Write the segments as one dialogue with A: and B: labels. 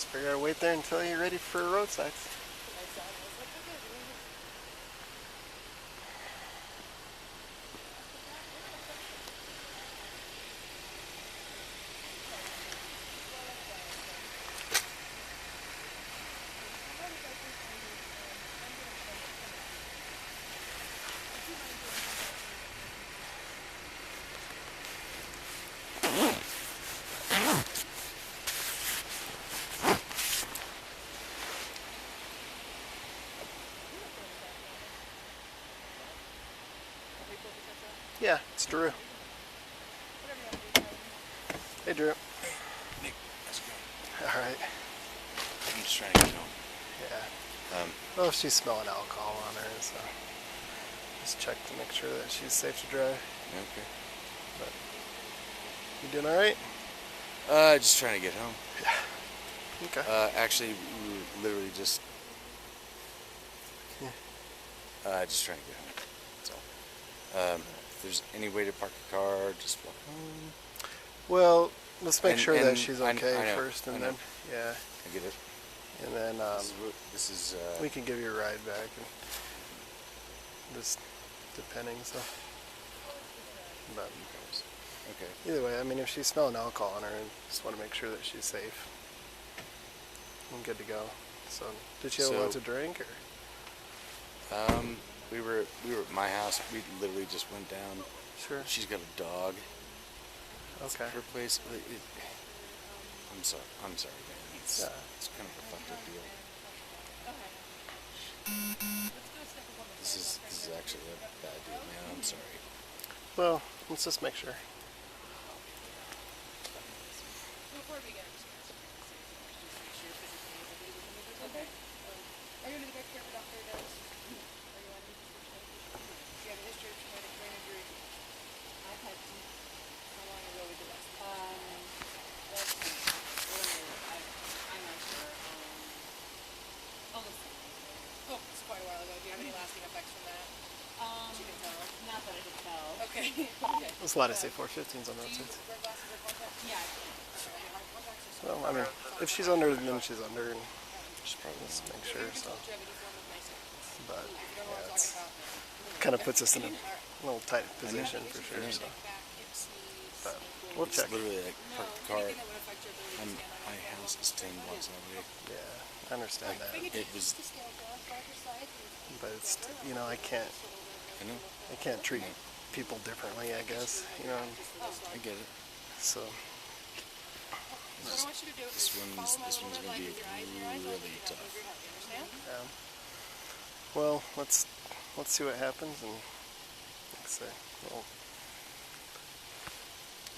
A: Just figure out wait there until you're ready for road signs. Yeah, it's Drew. Hey, Drew.
B: Nick, how's it going?
A: All right.
B: I'm just trying to get home.
A: Yeah. Well, she's smelling alcohol on her, so just check to make sure that she's safe to drive.
B: Okay.
A: But you doing all right?
B: Just trying to get home.
A: Yeah. Okay.
B: Actually, we were literally just trying to get home. That's all. If there's any way to park a car, just walk home.
A: Well, let's make sure that
B: and
A: she's
B: I
A: okay
B: know,
A: first, and
B: I
A: then
B: know.
A: yeah,
B: I get it.
A: and then
B: This is
A: we can give you a ride back, and just depending. So, but
B: okay.
A: either way, I mean, if she's smelling alcohol on her, I just want to make sure that she's safe and good to go. So, did she have
B: So-
A: want to drink or?
B: We were at my house. We literally just went down.
A: Sure.
B: She's got a dog.
A: Okay.
B: Her place. I'm sorry, man. It's kind of a fucked up deal. This is actually a bad deal, man. I'm sorry.
A: Well, let's just make sure.
C: Before we get okay. Are you going to get care of a doctor does? Are you on do you have a history of traumatic brain injury? I've had some. How long ago was the last? Let's see. I'm not sure. Almost. Oh, it's quite a while ago. Do you have any lasting effects from that? As you can tell.
D: Not that I can tell.
C: Okay. Okay.
A: There's a lot of say 415s on that
C: Do you
A: side.
C: wear glasses or contacts?
D: Yeah, I can.
C: Contacts or
A: Well, I mean, if she's under, then she's under, and
B: Just probably
A: just make sure. So,
C: do you have any form of nicer?
A: but
C: If you don't know
A: yeah,
C: what I'm
A: it's
C: talking about.
A: kind of puts us in a little tight position for sure.
B: I know.
A: So,
C: Back, hips, knees,
A: but
C: ankles.
A: we'll
B: It's
A: check.
B: literally like park a car.
C: Anything that would affect your ability to stand on
B: My house is 10 blocks away.
A: Yeah, I understand that,
B: It was.
A: but it's I can't
B: I know.
A: treat people differently. I guess
B: I get it.
A: so.
C: What I want you to do is
B: This one's
C: follow
B: gonna be
C: with your eyes open,
B: really
C: keep that
B: tough.
C: over your head. You understand?
A: Yeah. Well, let's see what happens, and like I say, we'll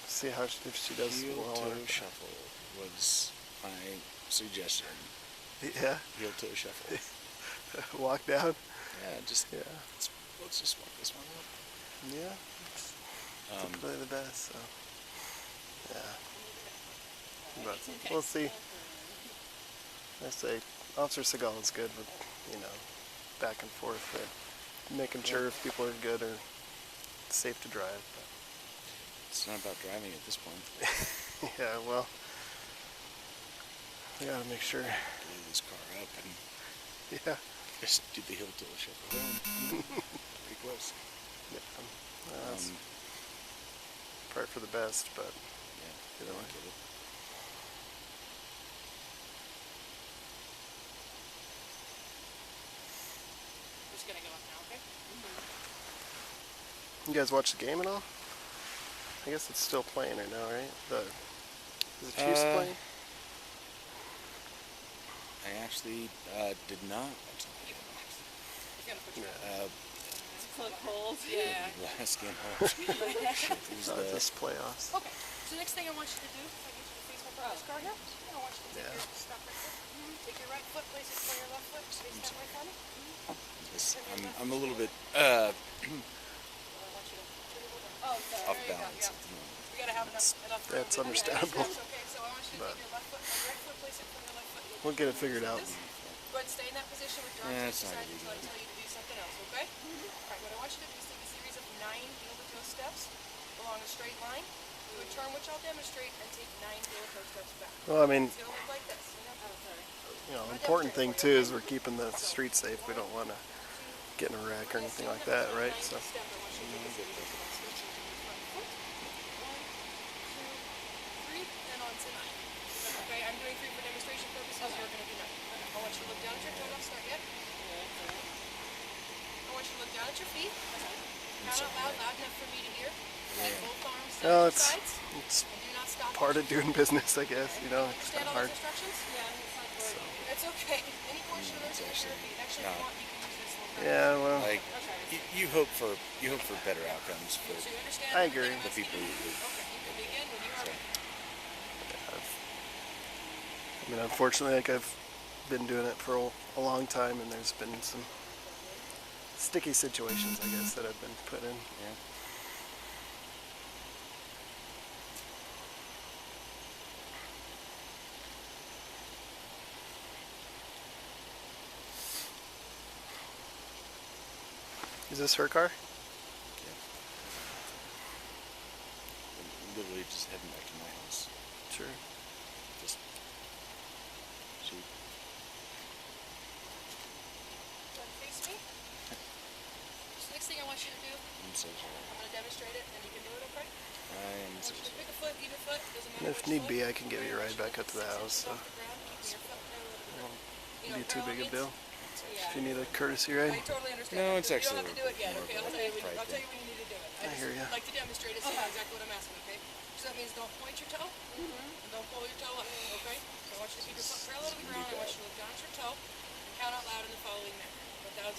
A: see how if she does
B: Heel
A: well.
B: toe shuffle was my suggestion.
A: Yeah,
B: Heel toe shuffle.
A: walk down.
B: Yeah, just
A: Yeah,
B: let's just walk this one up.
A: yeah. It's typically the best. So, yeah. But we'll see. I say Officer Seagal is good with back and forth, but making sure if people are good or safe to drive. But.
B: It's not about driving at this point.
A: Yeah, well, we gotta make sure.
B: Glue this car up and
A: Yeah.
B: just do the heel toe shuffle home. Pretty close.
A: Yeah. That's part for the best, but
B: Yeah,
A: either way.
B: I get it.
C: We're just gonna go up now, okay?
A: You guys watch the game at all? I guess it's still playing right now, right? Is the Chiefs playing?
B: I actually did not watch the game.
C: You gotta put your
D: It's so cold.
C: yeah.
B: Last game. Oh, shit, it was the
A: Just playoffs.
C: Okay. So the next thing I want you to do, if I get you to face over this car here, I want you to take your stop right foot. Take your right foot, place it for your left foot. Just face that way for me.
B: this, I'm a little bit
C: I want you to oh, sorry.
B: off
C: There you go.
B: balance
C: Yeah.
B: at the moment.
C: We gotta have enough room.
A: That's understandable.
C: Okay, so I want you to take your left foot, your right foot, place it for your left foot.
A: We'll get it figured out.
C: Go ahead and stay in that position with your
B: Yeah,
C: arms
B: it's
C: to
B: not
C: the side
B: really
C: until I tell you to do something else, okay? Alright, what I want you to do is take a series of 9 heel-to-toe steps along a straight line. Do a charm, which I'll demonstrate, and take 9 heel-toe steps back.
A: Well, I mean,
C: It's gonna look like this.
A: important thing too is we're keeping the street safe. We don't want to get in a wreck or anything like that, right? So.
C: Step, I want you to take a series of steps. Switch into your front foot. 1, 2, 3, then on to 9. Okay, I'm doing 3 for demonstration purposes. You're going to do 9. I want you to look down at your toe. Don't start yet. I want you to look down at your feet. Count out loud, loud enough for me to hear. And both arms down to the sides.
A: It's
C: And do not stop.
A: part of doing business, I guess. It's
C: Understand
A: kind of
C: all
A: hard.
C: those instructions? Yeah, it's okay. Any portion of those is therapy. Actually, if you want, you can use this one.
A: Yeah, well,
B: Like you hope for better outcomes for
C: So you understand
A: I agree.
B: the people who live.
C: Okay, you can begin when you are ready.
A: unfortunately, like I've been doing it for a long time, and there's been some sticky situations, I guess, that I've been put in.
B: Yeah.
A: Is this her car?
B: I'm literally just heading back to my house.
A: Sure.
B: Just she.
C: Face me. So next thing I want you to do,
B: I'm so sorry.
C: I'm going to demonstrate it, and you can do it, okay?
B: I am so
C: Just
B: sorry.
C: pick a foot, either foot, doesn't
A: And
C: matter
A: if
C: which
A: need
C: foot.
A: be, I can give you a ride back up to the house. So,
C: You know,
A: be too big a deal.
C: Yeah.
A: If you need a courtesy ride.
C: I totally understand.
B: No, it's
C: You
B: actually
C: don't have to do it yet, okay? I'll tell you when,
B: pride
C: I'll tell
B: thing.
C: you when you need to do it.
A: I hear ya.
C: Like to demonstrate it, so you know exactly what I'm asking, okay? So that means don't point your toe, and don't pull your toe up, okay? So I want you to keep your foot parallel to the ground. I want you to look down at your toe, and count out loud in the following manner. 1001,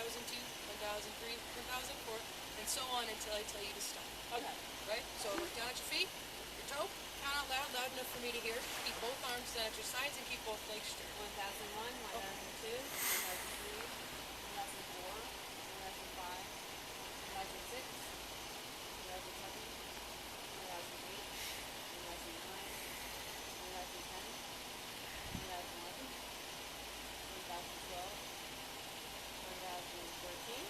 C: 1002, 1003, 1004, and so on until I tell you to stop.
D: Okay.
C: Right? So look down at your feet, your toe, count out loud, loud enough for me to hear. Keep both arms down at your sides and keep both legs straight.
D: 1001, 1002, 1003, 1004, 1005, 1006, 1007, 1008, 1009, 1010, 1011, 1012, 1013, 1015,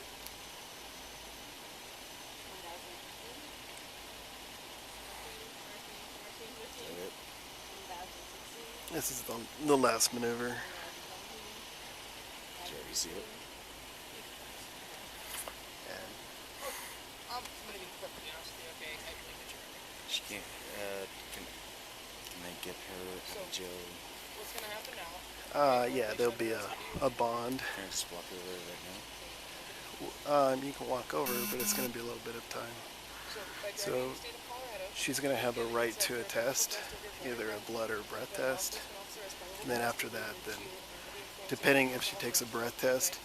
D: 1016,
A: This is the last maneuver.
B: Did you already see it?
A: And
C: I'm going to be perfectly honest with you, okay? I believe that you're right.
B: She can't. Can I get her out of jail?
C: What's going to happen now?
A: yeah, there'll be a bond.
B: Can I just walk over there right now?
A: You can walk over, but it's going to be a little bit of time.
C: By
A: So
C: driving in the state of Colorado,
A: she's going to have a right to a test, either a blood or breath test. And then after that, then depending if she takes a breath test,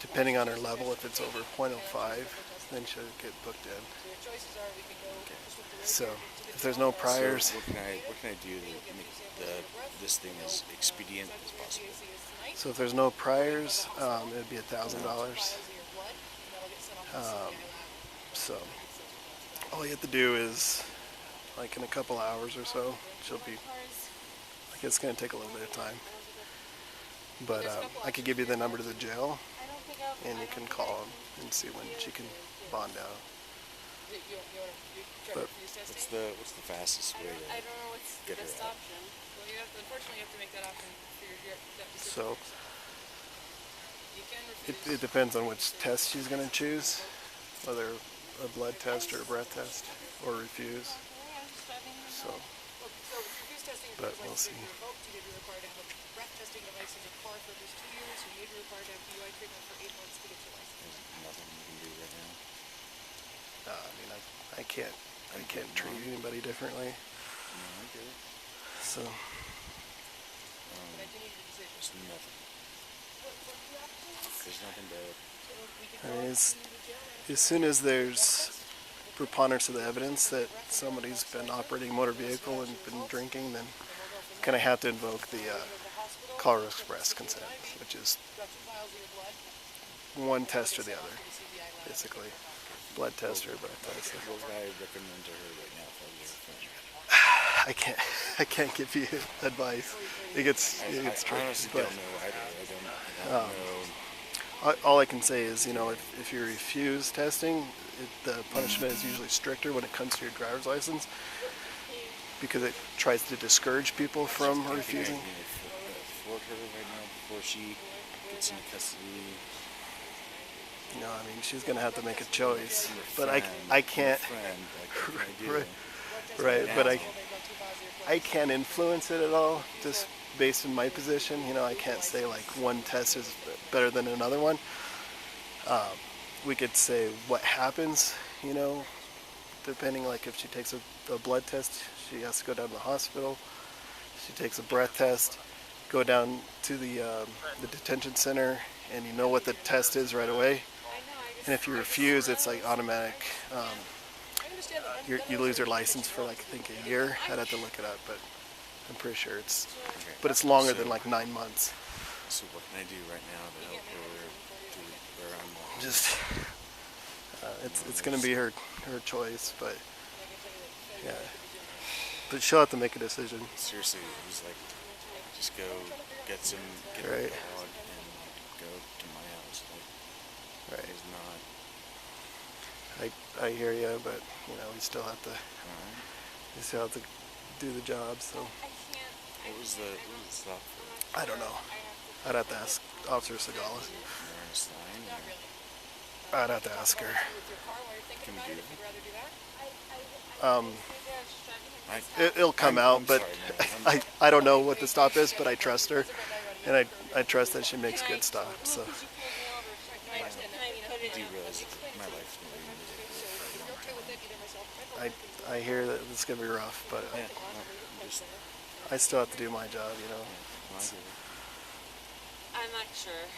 A: depending on her level, if it's over 0.05, then she'll get booked in.
C: your choices are we can go just with the
A: So if there's no priors,
B: So what can I do to make this thing as expedient as possible?
A: so if there's no priors, it'd be $1,000. So all you have to do is, like in a couple hours or so, she'll be, like it's going to take a little bit of time. But I could give you the number to the jail, and you can call them and see when she can bond out. But
B: What's the fastest way
D: I
B: to
D: don't know what's the
B: get her
D: best
B: out?
D: option.
C: Well, unfortunately, you have to make that option for that decision.
A: so
C: You can refuse.
A: it depends on which test she's going to choose, whether a blood test or a breath test, or refuse. So,
C: So if refuse testing or
A: but
C: driver's
A: we'll
C: license
A: see.
C: is revoked, you may be required to have a breath testing device in your car for at least 2 years. You may be required to have DUI treatment for 8 months to get your license.
B: There's nothing you can do right now.
A: I mean, I can't treat anybody differently.
B: No, I get it.
A: So,
C: But I do need a decision.
B: There's nothing.
C: What the options?
B: There's nothing to.
C: So we can
A: I
C: go
A: mean,
C: to the jail.
A: as soon as there's preponderance of the evidence that somebody's been operating a motor vehicle and been drinking, then kind of have to invoke the Colorado Express consent, which is
C: Got 2 vials of your blood.
A: one test or the other, basically. Blood test or breath test.
B: What would I recommend to her right now if I was her friend?
A: I can't give you advice. It gets
B: I
A: tricky,
B: honestly
A: but
B: don't know either. I don't know.
A: all I can say is, if you refuse testing, the punishment is usually stricter when it comes to your driver's license because it tries to discourage people from refusing.
B: Thwart her right now before she gets into custody.
A: I mean, she's gonna have to make a choice, but
B: Friend,
A: I can't.
B: Friend, like, what can I do?
A: Right, but
B: Now.
A: I can't influence it at all, just based on my position. I can't say like one test is better than another one. We could say what happens, depending, like if she takes a blood test, she has to go down to the hospital. She takes a breath test, go down to the detention center, and you know what the test is right away. And if you refuse, it's like automatic. You lose your license for like I think a year. I'd have to look it up, but I'm pretty sure it's.
B: Okay.
A: But it's longer than like 9 months.
B: So what can I do right now to help her do where I'm wrong?
A: Just it's gonna be her choice, but yeah. But she'll have to make a decision.
B: Seriously, it was like, just go get
A: Right.
B: a dog and go to my house. Like,
A: Right.
B: it's not.
A: I hear you, but we still have to
B: Alright.
A: do the job. So
B: What was the stop for?
A: I don't know. I'd have to ask Officer Segala.
B: Awareness line?
A: I'd have to ask her.
B: Can we do
A: Um,
B: that?
A: it'll come out,
B: I'm
A: but
B: sorry, man.
A: I don't know what the stop is, but I trust her, and I trust that she makes good stops. So
B: Do you realize that my life's moving?
A: I hear that it's gonna be rough, but
B: Yeah, just,
A: I still have to do my job.
B: well, I get it.
D: I'm not sure.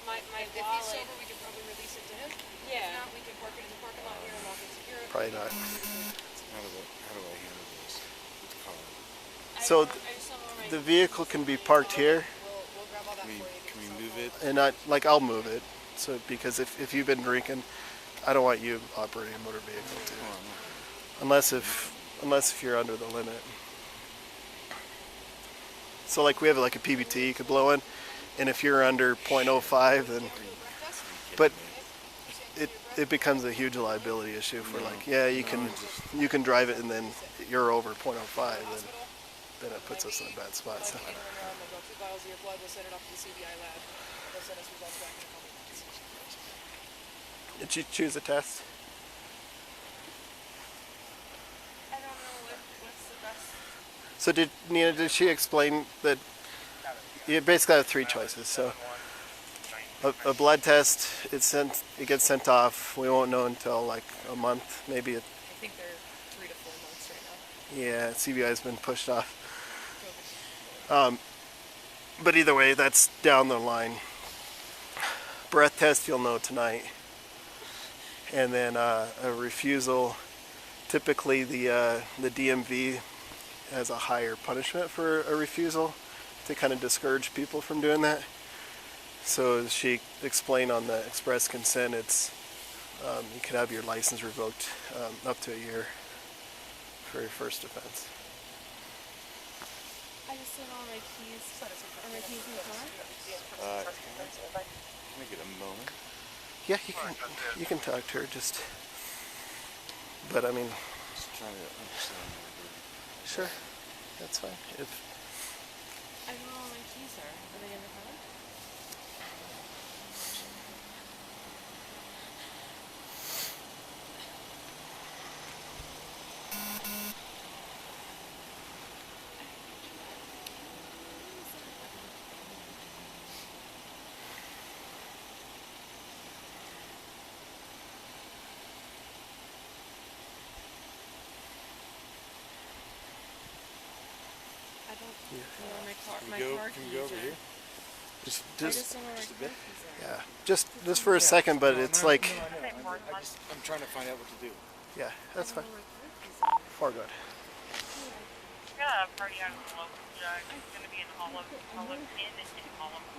D: My
C: If he's
D: wallet.
C: sober, we could probably release it to him. If
D: Yeah.
C: not, we could park it in the parking lot here and lock it secure.
A: Probably not.
B: How do I handle this with the car?
A: So
D: I just don't know
A: the vehicle can be parked here,
C: We'll grab all that for you.
B: Can we move it?
A: and I'll move it. So because if you've been drinking, I don't want you operating a motor vehicle too,
B: Oh, no.
A: unless if you're under the limit. So like we have like a PBT you could blow in, and if you're under .05, then but it becomes a huge liability issue for like you can drive it and then you're over .05, then it puts us in a bad spot. So.
C: They'll draw 2 vials of your blood. We'll send it off to the CBI lab. They'll send us results back in a couple months.
A: Did you choose a test?
D: I don't know what's the best.
A: So did she explain that you basically have 3 choices? So a blood test, it gets sent off. We won't know until like a month, maybe.
C: I think they're 3 to 4 months right now.
A: Yeah, CBI's been pushed off. But either way, that's down the line. Breath test, you'll know tonight. And then a refusal. Typically, the DMV has a higher punishment for a refusal to kind of discourage people from doing that. So as she explained on the express consent, it's you could have your license revoked up to a year for your first offense.
D: I just don't know my keys. Are my keys in the car?
B: Can I get a moment?
A: Yeah, you can talk to her. But I mean,
B: Just trying to understand what we're doing.
A: sure, that's fine.
D: I don't know where my keys are. Are they in the car? I don't know where my car. My car
B: Can we
D: keys
B: go over
D: are.
B: here?
D: I
A: Just
D: just don't know where my car keys are.
A: yeah, just for a second. But it's like,
B: I'm trying to find out what to do.
A: yeah, that's
D: I
A: fine.
D: don't know where my car keys are.
A: Far good.
E: Got a party out of the local judge. It's going to be in Hollow in Hollow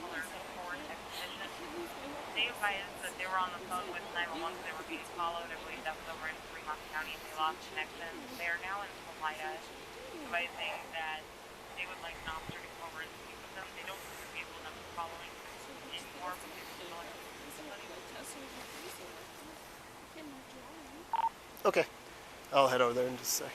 E: Color Forest Exhibition. They advised that they were on the phone with 911 because they were being followed. I believe that was over in Fremont County and they lost connection. They are now in Salida, advising that they would like an officer to come over and speak with them. They don't seem to be able to following anymore because they're going to
A: Okay. I'll head over there in just a sec.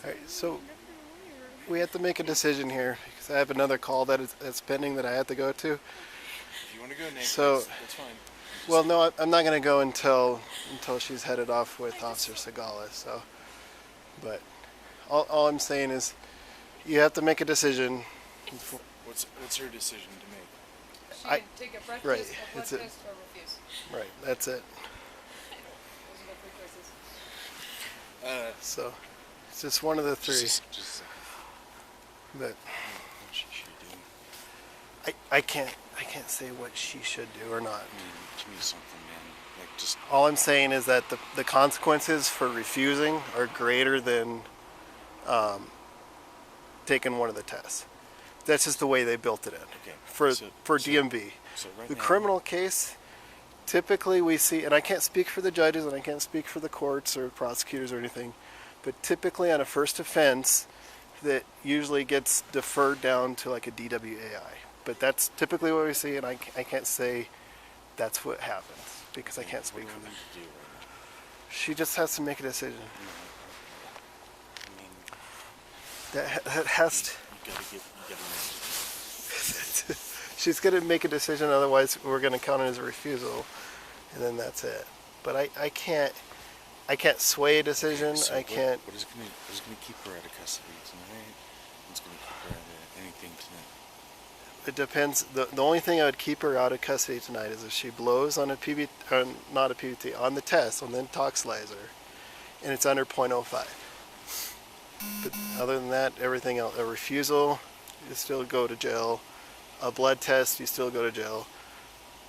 A: Alright, so we have to make a decision here because I have another call that's pending that I have to go to.
B: If you want to go next,
A: So,
B: that's fine.
A: well, no, I'm not going to go until she's headed off with Officer Segala. So, but all I'm saying is you have to make a decision.
B: What's her decision to make?
C: She
A: I-
C: can take a breath
A: right,
C: test, a blood
A: it's a-
C: test, or refuse.
A: Right, that's it.
C: Those are the three choices.
A: So it's just one of the three.
B: Just
A: But
B: what she should do.
A: I can't say what she should do or not.
B: I mean, give me something, man. Like just
A: All I'm saying is that the consequences for refusing are greater than taking one of the tests. That's just the way they built it in.
B: Okay.
A: For
B: So
A: DMV.
B: So right
A: The
B: now,
A: criminal case, typically we see, and I can't speak for the judges and I can't speak for the courts or prosecutors or anything, but typically on a first offense, that usually gets deferred down to like a DWAI. But that's typically what we see, and I can't say that's what happens because I can't speak
B: what
A: for
B: do I
A: them.
B: need to do right now?
A: She just has to make a decision.
B: I mean,
A: That has to.
B: you gotta make
A: She's going to make a decision, otherwise we're going to count it as a refusal, and then that's it. But I can't sway a decision.
B: So
A: I can't.
B: What is gonna keep her out of custody tonight? What's gonna keep her out of anything tonight?
A: It depends. The only thing I would keep her out of custody tonight is if she blows on a PBT, or not a PBT, on the test, on the toxilizer, and it's under .05. But other than that, everything else, a refusal, you still go to jail. A blood test, you still go to jail.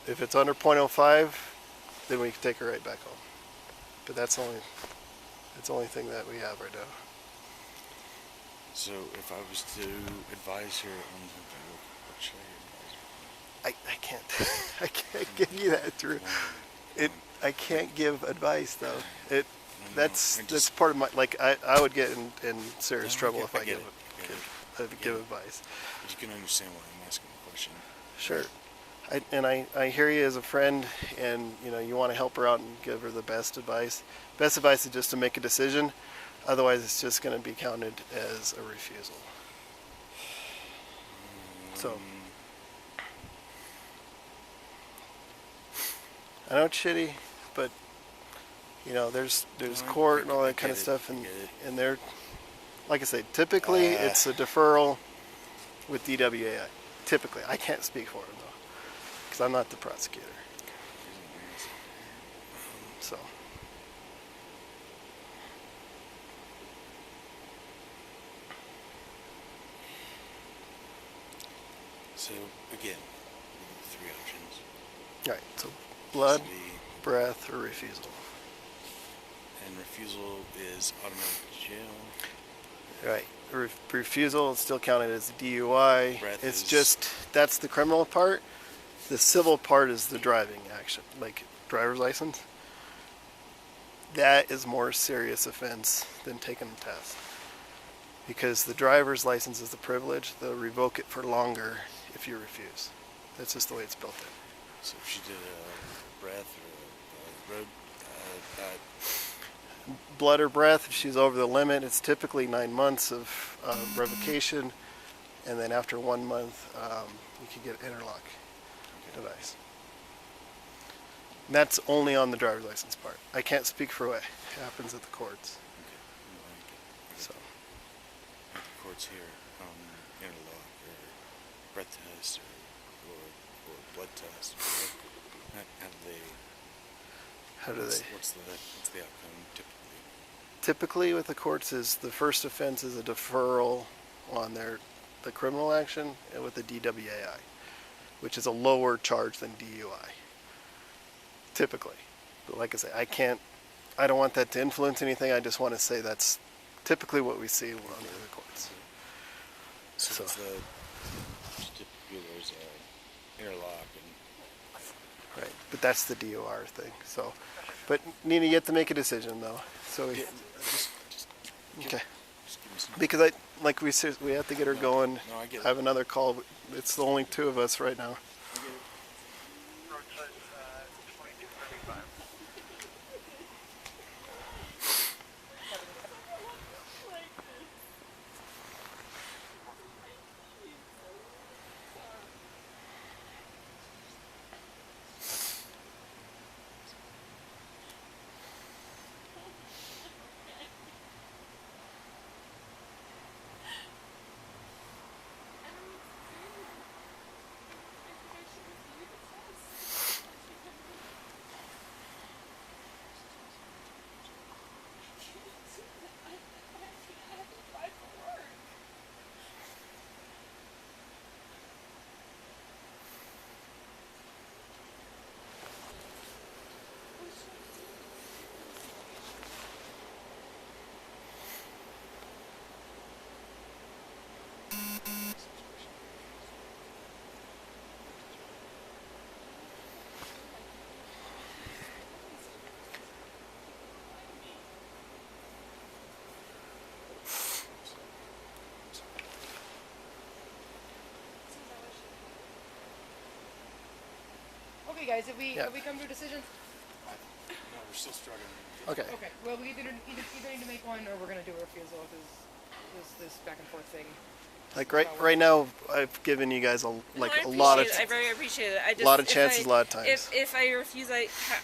A: If it's under .05, then we can take her right back home. But that's the only thing that we have right now.
B: So if I was to advise her on something, what should I advise her
A: I can't I can't give you that, Drew. I can't give advice though. That's part of my, like, I would get in serious trouble if I give advice.
B: But you can understand why I'm asking the question.
A: Sure. I hear you as a friend, and you want to help her out and give her the best advice. Best advice is just to make a decision. Otherwise, it's just going to be counted as a refusal. So I know it's shitty, but there's court and all that kind of stuff, and they're, like I say, typically it's a deferral with DWAI. Typically, I can't speak for them though, because I'm not the prosecutor. So.
B: So again, three options.
A: Right. So, blood,
B: Custody,
A: breath, or refusal.
B: and refusal is automatic jail.
A: Right. Refusal is still counted as a DUI.
B: Breath
A: It's
B: is-
A: just, that's the criminal part. The civil part is the driving action, like driver's license. That is more serious offense than taking the test. Because the driver's license is the privilege. They'll revoke it for longer if you refuse. That's just the way it's built in.
B: So if she did a breath or a road,
A: Blood or breath, if she's over the limit, it's typically 9 months of revocation, and then after 1 month, you can get an interlock device. And that's only on the driver's license part. I can't speak for what happens at the courts. So,
B: at the courts here, interlock or breath test or blood test. How do they? What's the outcome typically?
A: Typically with the courts is the first offense is a deferral on the criminal action and with the DWAI, which is a lower charge than DUI. Typically. But like I say, I don't want that to influence anything. I just want to say that's typically what we see on the other courts.
B: So typically there's a interlock and
A: right, but that's the DOR thing. So, but Nina, you have to make a decision though. So we, okay, because like we said, we have to get her going.
B: No, I get it.
A: I have another call. It's the only two of us right now.
E: Road says 2235.
C: Okay, guys, have we
A: Yeah.
C: come to a decision?
B: no, we're still struggling.
A: Okay.
C: Okay. Well, we either need to make one, or we're gonna do a refusal because this back and forth thing.
A: Like right now, I've given you guys a lot of
D: I very appreciate it. I just,
A: lot of chances, a lot of times.
D: If I refuse,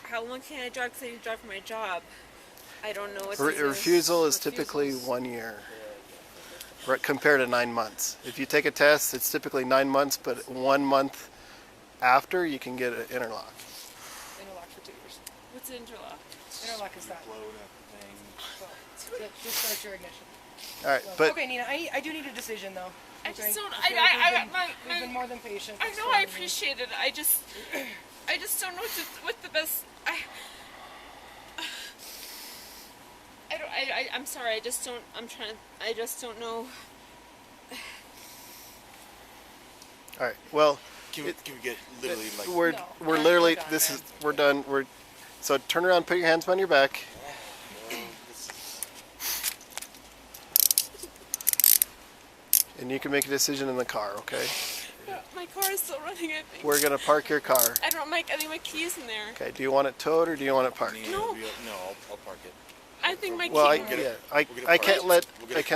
D: how long can I drive? Because I need to drive for my job. I don't know what.
A: refusal is typically 1 year. Compared to 9 months. If you take a test, it's typically 9 months, but 1 month after you can get an interlock.
C: Interlock for 2 years.
D: What's interlock?
C: Interlock is that.
B: Blow that thing.
C: Well, just start your ignition.
A: All right, but
C: Okay, Nina, I do need a decision though.
D: I
C: Okay?
D: just don't.
C: feel like we've been more than patient.
D: I
C: It's
D: know.
C: fine.
D: I appreciate it. I just don't know what the best. I'm sorry. I just don't. I just don't know.
A: all right. Well,
B: Can we get literally like
A: we're
C: No,
A: we're
C: we're
A: literally
C: done,
A: this
C: man.
A: is we're done. So turn around, put your hands behind your back. And you can make a decision in the car, okay?
D: My car is still running. I think.
A: We're gonna park your car.
D: I think my key's in there.
A: Okay, do you want it towed or do you want it parked?
D: No.
B: I'll park it.
D: I think my
A: Well,
D: key.
A: I can't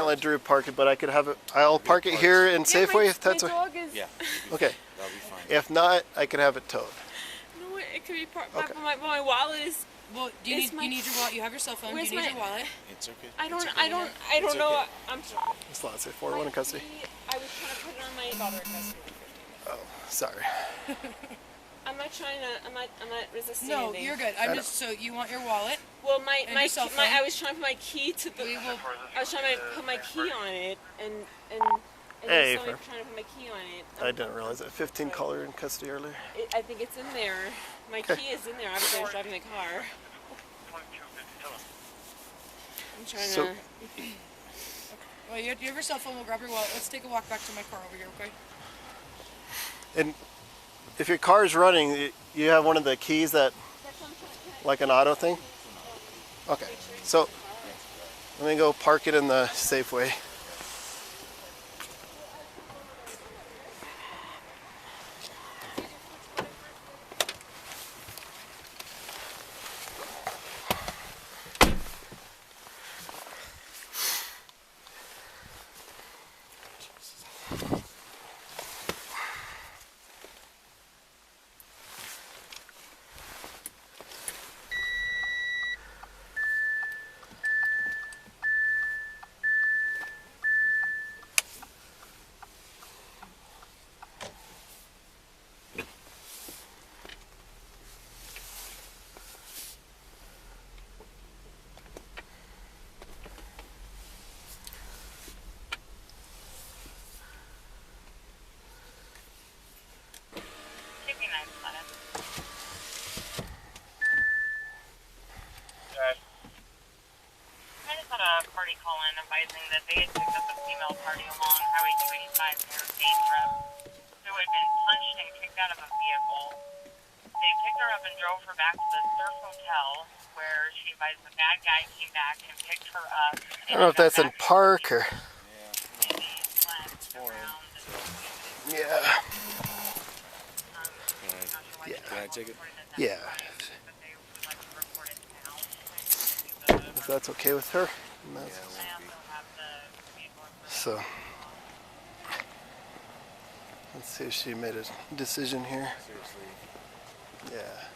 A: let Drew park it, but I could have it. I'll park it here in Safeway if that's
D: my
A: what.
D: dog is.
B: Yeah.
A: Okay.
B: That'll be fine.
A: If not, I could have it towed.
D: No, it could be parked.
A: Okay.
D: But my wallet is.
C: Well,
D: you need your
C: wallet? You have your cell phone.
D: Where's my
C: wallet?
B: It's okay.
D: I don't.
B: It's
D: I
B: okay.
D: don't. I
B: It's
D: don't know.
B: okay.
D: I'm sorry.
A: It's not say 4-1 in custody.
D: I was trying to put it on my father in custody.
A: Oh, sorry.
D: I'm not trying to. I'm not resisting.
C: No,
D: anything.
C: you're good.
A: I
C: I'm just so you want your wallet?
D: Well,
C: And your cell phone?
D: I was trying to put my key to the.
C: We will.
D: I was trying to put my key on it, and
A: Hey,
D: somebody
A: for-
D: trying to put my key on it.
A: I didn't realize that. 15 caller in custody earlier.
D: I think it's in there. My key is in there. Obviously, I was driving the car.
E: 2257.
D: I'm trying
A: So-
D: to.
C: Well, you have your cell phone. We'll grab your wallet. Let's take a walk back to my car over here, okay?
A: And if your car is running, you have one of the keys that, like an auto thing? Okay, so let me go park it in the Safeway.
E: vehicle. They picked her up and drove her back to the Surf Hotel, where she advised the bad guy came back and picked her up.
A: I don't know if that's in park or. Yeah.
B: Can I take it?
A: Yeah. If that's okay with her. And that's- So. Let's see if she made a decision here.
B: Seriously.
A: Yeah.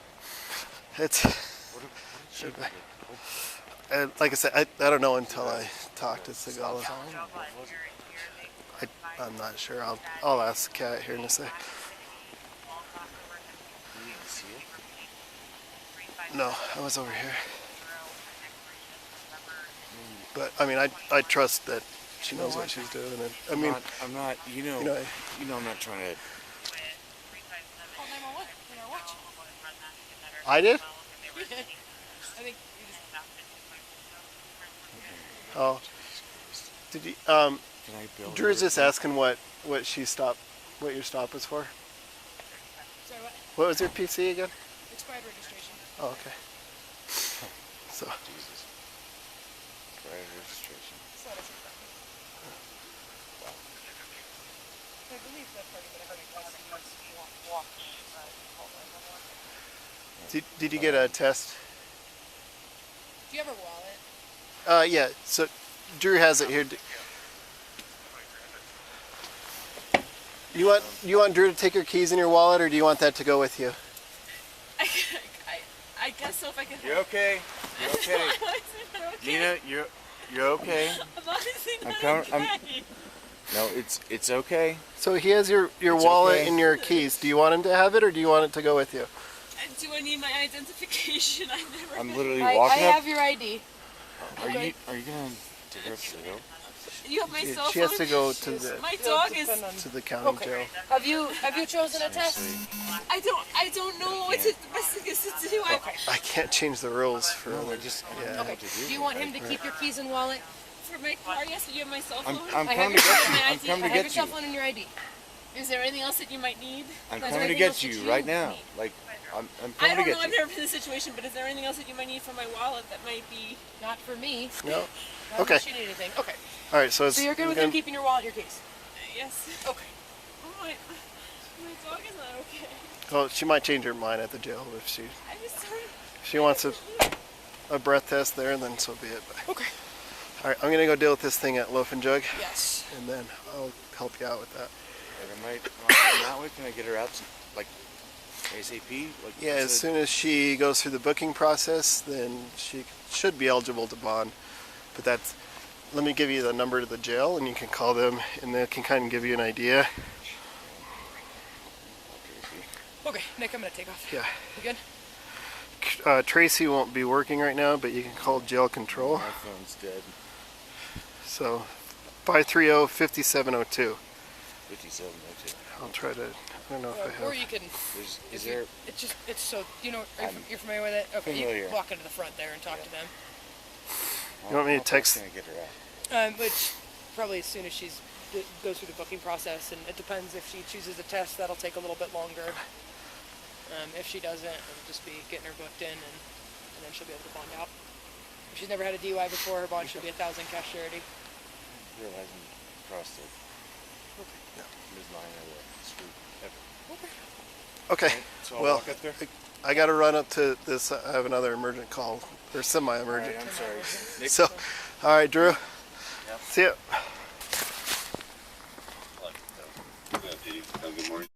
A: It's.
B: What did she do?
A: Like I said, I don't know until I talk to Segala. I'm not sure. I'll ask Kat here in a sec.
B: You didn't see it?
A: No, I was over here. But I mean, I trust that she knows what she's doing. And I mean,
B: I'm not. You know, I'm not trying to.
C: Call 911. In our watch.
A: I did.
C: I think you just.
A: Oh, did you?
B: Can I build
A: Drew's
B: it?
A: just asking what she stopped, what your stop was for.
C: Sorry, what?
A: What was your PC again?
C: Expired registration.
A: Oh, okay. So.
B: Jesus. Prior registration.
C: So that's it. I believe that part of it.
A: Did you get a test?
C: Do you have her wallet?
A: Yeah. So Drew has it here. You want Drew to take your keys in your wallet, or do you want that to go with you?
D: I guess so if I can.
B: You're okay. You're okay. Nina, you're okay.
D: I'm honestly not
B: I'm
D: okay.
B: No, it's okay.
A: So he has your
B: It's
A: wallet
B: okay.
A: and your keys. Do you want him to have it, or do you want it to go with you?
D: Do I need my identification? I never.
B: I'm literally
C: I
B: walking up.
C: have your ID.
B: Are you gonna take her up to the hill?
D: You have my cell phone.
A: She has to go to the
D: My dog is.
A: county jail.
C: Have you chosen a test?
D: I don't know what the best thing is to do.
A: I can't change the rules for.
B: No, I just I don't know
A: Yeah.
B: what to do.
C: Do you want him to keep your keys and wallet?
D: For my car, yes. You have my cell phone.
B: I'm
C: I have
B: coming to
C: your
B: get
C: phone.
B: you. I'm
D: I
B: coming
C: I
B: to
C: have your
B: get
C: cell
B: you.
C: phone and your ID.
D: Is there anything else that you might need?
B: I'm
C: Is there
B: coming to
C: anything else
B: get
C: that
B: you
C: you
B: right now.
C: need?
B: Like I'm
D: I
B: coming to
D: don't know.
B: get
D: I've
B: you.
D: never been in this situation, but is there anything else that you might need from my wallet that might be?
C: Not for me.
A: No.
C: Not
A: Okay.
C: unless you need anything. Okay.
A: All right. So it's.
C: So you're good with him keeping your wallet and your keys?
D: Yes.
C: Okay.
D: Oh, my dog is not okay.
A: Well, she might change her mind at the jail if she
D: I just don't.
A: she wants a breath test there, then so be it. But,
C: Okay.
A: all right. I'm gonna go deal with this thing at Loaf and Jug,
C: Yes.
A: and then I'll help you out with that.
B: That way, can I get her out like ASAP? Like
A: Yeah, as soon as she goes through the booking process, then she should be eligible to bond. But that's, let me give you the number to the jail, and you can call them, and they can kind of give you an idea.
C: Okay, Nick, I'm gonna take off.
A: Yeah.
C: You good?
A: Tracy won't be working right now, but you can call jail control.
B: My phone's dead.
A: So 530-5702.
B: 5702.
A: I'll try to, I don't know if I
C: Or
A: have.
C: you can.
B: Is there?
C: It's so you're familiar with it? Okay, you
B: familiar.
C: can walk into the front there and talk to them.
A: You want me to
B: how fast
A: text?
B: Can I get her out?
C: Which probably as soon as she's goes through the booking process, and it depends if she chooses a test, that'll take a little bit longer. If she doesn't, it'll just be getting her booked in, and then she'll be able to bond out. If she's never had a DUI before, her bond should be $1,000 cash charity.
B: Realizing across the
C: Okay.
B: midline of the street ever.
C: Okay.
A: Okay.
B: So I'll
A: Well,
B: walk up there.
A: I got to run up to this. I have another emergent call, or semi-emergent.
B: Alright, I'm sorry. Nick,
A: So, all right, Drew. See ya.
F: Good morning.